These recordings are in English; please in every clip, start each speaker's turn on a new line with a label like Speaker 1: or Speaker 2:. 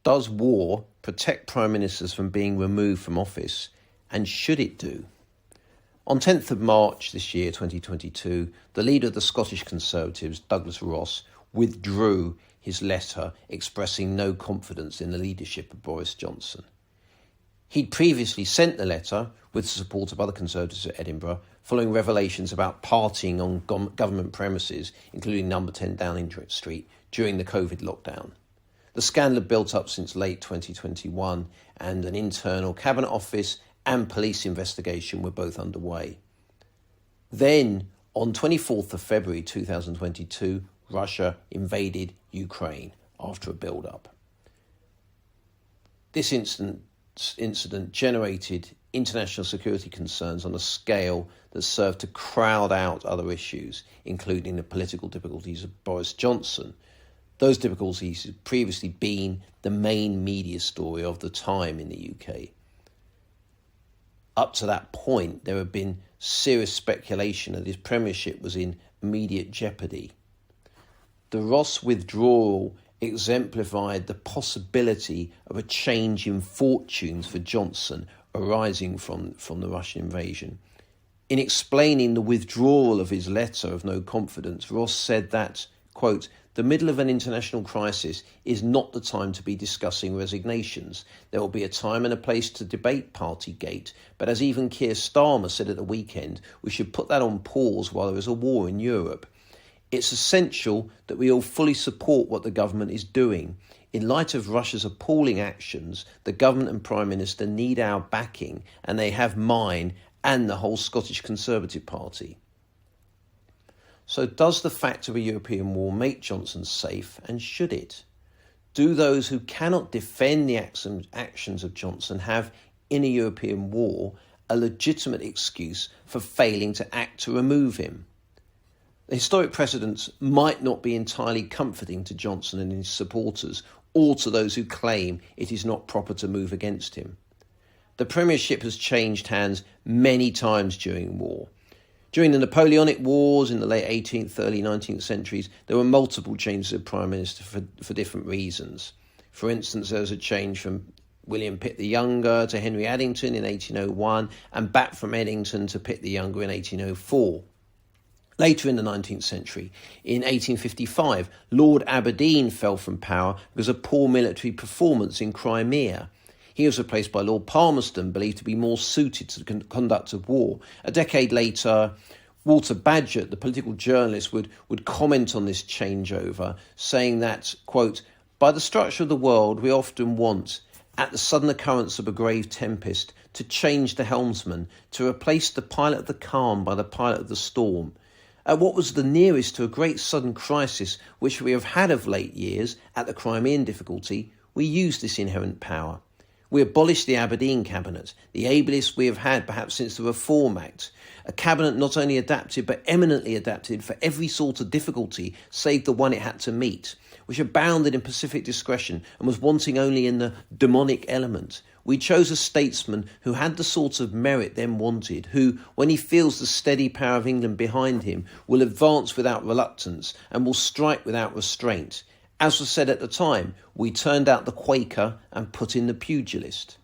Speaker 1: Does war protect prime ministers from being removed from office, and should it do? On 10th of March this year, 2022, the leader of the Scottish Conservatives, Douglas Ross, withdrew his letter expressing no confidence in the leadership of Boris Johnson. He'd previously sent the letter with the support of other Conservatives at Edinburgh, following revelations about partying on government premises, including number 10 Downing Street, during the COVID lockdown. The scandal had built up since late 2021, and an internal Cabinet Office and police investigation were both underway. Then, on 24th of February 2022, Russia invaded Ukraine after a build-up. This incident generated international security concerns on a scale that served to crowd out other issues, including the political difficulties of Boris Johnson. Those difficulties had previously been the main media story of the time in the UK. Up to that point, there had been serious speculation that his premiership was in immediate jeopardy. The Ross withdrawal exemplified the possibility of a change in fortunes for Johnson arising from the Russian invasion. In explaining the withdrawal of his letter of no confidence, Ross said that, quote, "The middle of an international crisis is not the time to be discussing resignations. There will be a time and a place to debate Partygate, but as even Keir Starmer said at the weekend, we should put that on pause while there is a war in Europe. It's essential that we all fully support what the government is doing. In light of Russia's appalling actions, the government and Prime Minister need our backing, and they have mine and the whole Scottish Conservative Party." So does the fact of a European war make Johnson safe, and should it? Do those who cannot defend the actions of Johnson have, in a European war, a legitimate excuse for failing to act to remove him? The historic precedents might not be entirely comforting to Johnson and his supporters, or to those who claim it is not proper to move against him. The premiership has changed hands many times during war. During the Napoleonic Wars in the late 18th, early 19th centuries, there were multiple changes of Prime Minister for different reasons. For instance, there was a change from William Pitt the Younger to Henry Addington in 1801, and back from Addington to Pitt the Younger in 1804. Later in the 19th century, in 1855, Lord Aberdeen fell from power because of poor military performance in Crimea. He was replaced by Lord Palmerston, believed to be more suited to the conduct of war. A decade later, Walter Bagehot, the political journalist, would comment on this changeover, saying that, quote, "By the structure of the world, we often want, at the sudden occurrence of a grave tempest, to change the helmsman, to replace the pilot of the calm by the pilot of the storm. At what was the nearest to a great sudden crisis which we have had of late years, at the Crimean difficulty, we used this inherent power. We abolished the Aberdeen Cabinet, the ablest we have had perhaps since the Reform Act, a cabinet not only adapted but eminently adapted for every sort of difficulty save the one it had to meet, which abounded in pacific discretion and was wanting only in the demonic element. We chose a statesman who had the sort of merit then wanted, who, when he feels the steady power of England behind him, will advance without reluctance and will strike without restraint. As was said at the time, we turned out the Quaker and put in the pugilist."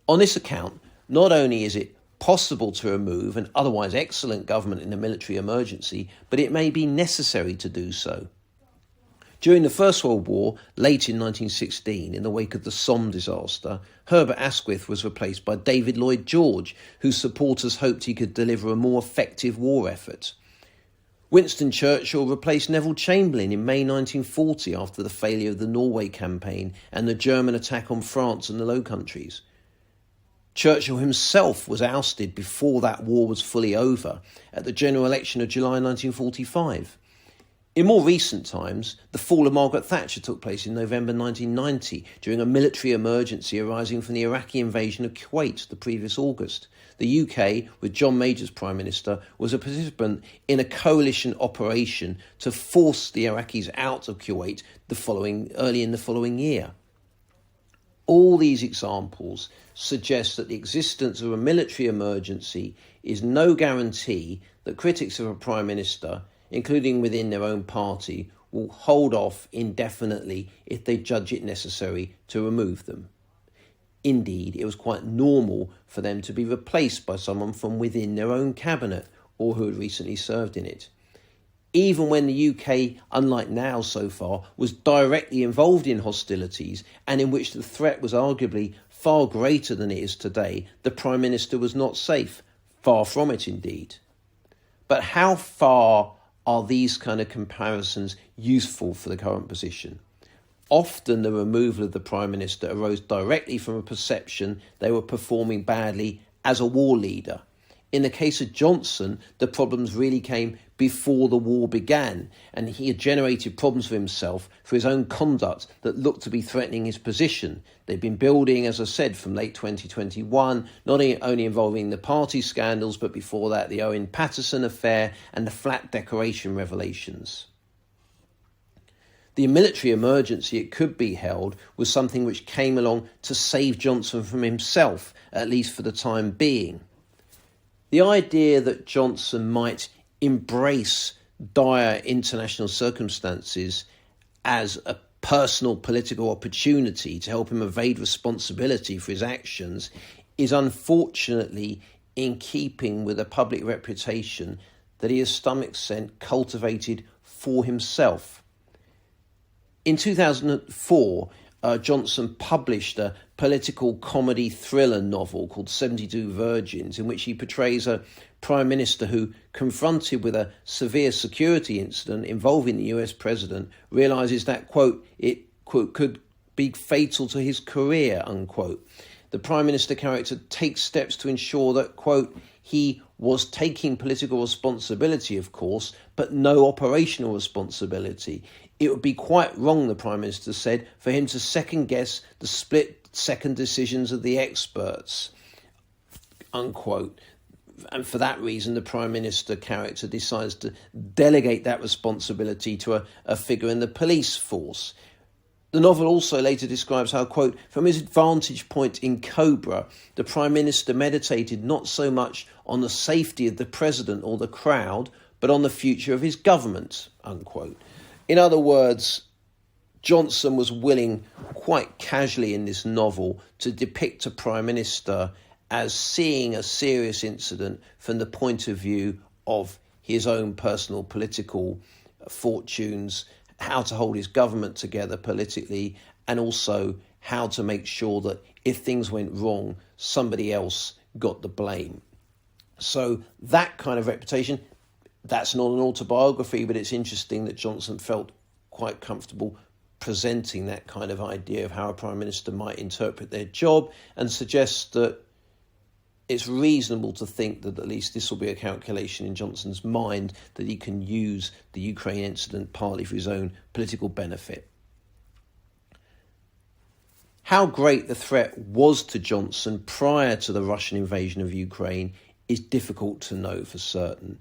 Speaker 1: On this account, not only is it possible to remove an otherwise excellent government in a military emergency, but it may be necessary to do so. During the First World War, late in 1916, in the wake of the Somme disaster, Herbert Asquith was replaced by David Lloyd George, whose supporters hoped he could deliver a more effective war effort. Winston Churchill replaced Neville Chamberlain in May 1940 after the failure of the Norway campaign and the German attack on France and the Low Countries. Churchill himself was ousted before that war was fully over at the general election of July 1945. In more recent times, the fall of Margaret Thatcher took place in November 1990 during a military emergency arising from the Iraqi invasion of Kuwait the previous August. The UK, with John Major as Prime Minister, was a participant in a coalition operation to force the Iraqis out of Kuwait early in the following year. All these examples suggest that the existence of a military emergency is no guarantee that critics of a Prime Minister, including within their own party, will hold off indefinitely if they judge it necessary to remove them. Indeed, it was quite normal for them to be replaced by someone from within their own cabinet or who had recently served in it. Even when the UK, unlike now so far, was directly involved in hostilities and in which the threat was arguably far greater than it is today, the Prime Minister was not safe. Far from it, indeed. But how far are these kind of comparisons useful for the current position? Often the removal of the Prime Minister arose directly from a perception they were performing badly as a war leader. In the case of Johnson, the problems really came before the war began, and he had generated problems for himself for his own conduct that looked to be threatening his position. They'd been building, as I said, from late 2021, not only involving the party scandals, but before that the Owen Paterson affair and the flat decoration revelations. The military emergency, it could be held, was something which came along to save Johnson from himself, at least for the time being. The idea that Johnson might embrace dire international circumstances as a personal political opportunity to help him evade responsibility for his actions is unfortunately in keeping with a public reputation that he has to some extent cultivated for himself. In 2004, Johnson published a political comedy thriller novel called 72 Virgins, in which he portrays a prime minister who, confronted with a severe security incident involving the US president, realises that, quote, it quote, could be fatal to his career, unquote. The prime minister character takes steps to ensure that, quote, he was taking political responsibility, of course, but no operational responsibility. It would be quite wrong, the Prime Minister said, for him to second-guess the split-second decisions of the experts, unquote. And for that reason, the Prime Minister character decides to delegate that responsibility to a figure in the police force. The novel also later describes how, quote, from his vantage point in Cobra, the Prime Minister meditated not so much on the safety of the President or the crowd, but on the future of his government, unquote. In other words, Johnson was willing, quite casually in this novel, to depict a Prime Minister as seeing a serious incident from the point of view of his own personal political fortunes, how to hold his government together politically, and also how to make sure that if things went wrong, somebody else got the blame. So that kind of reputation, that's not an autobiography, but it's interesting that Johnson felt quite comfortable presenting that kind of idea of how a Prime Minister might interpret their job, and suggests that it's reasonable to think that at least this will be a calculation in Johnson's mind that he can use the Ukraine incident partly for his own political benefit. How great the threat was to Johnson prior to the Russian invasion of Ukraine is difficult to know for certain.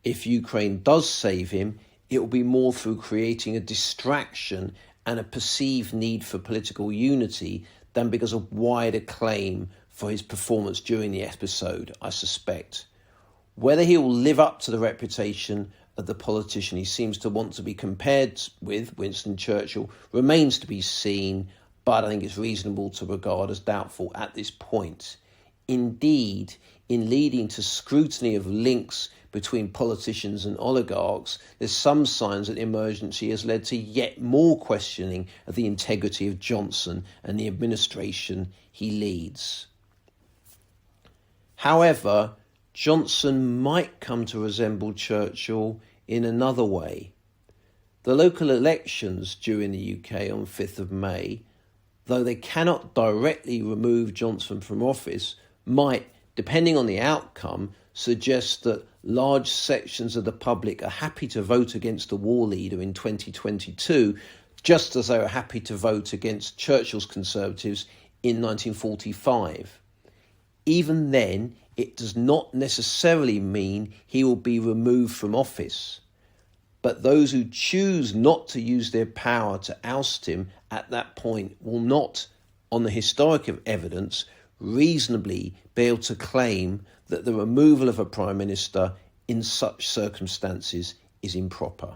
Speaker 1: If Ukraine does save him, it will be more through creating a distraction and a perceived need for political unity than because of wider acclaim for his performance during the episode, I suspect. Whether he will live up to the reputation of the politician he seems to want to be compared with, Winston Churchill, remains to be seen, but I think it's reasonable to regard as doubtful at this point. Indeed, in leading to scrutiny of links between politicians and oligarchs, there's some signs that the emergency has led to yet more questioning of the integrity of Johnson and the administration he leads. However, Johnson might come to resemble Churchill in another way. The local elections due in the UK on 5th of May, though they cannot directly remove Johnson from office, might, depending on the outcome, suggest that large sections of the public are happy to vote against a war leader in 2022, just as they were happy to vote against Churchill's Conservatives in 1945. Even then, it does not necessarily mean he will be removed from office. But those who choose not to use their power to oust him at that point will not, on the historic evidence, reasonably be able to claim that the removal of a Prime Minister in such circumstances is improper.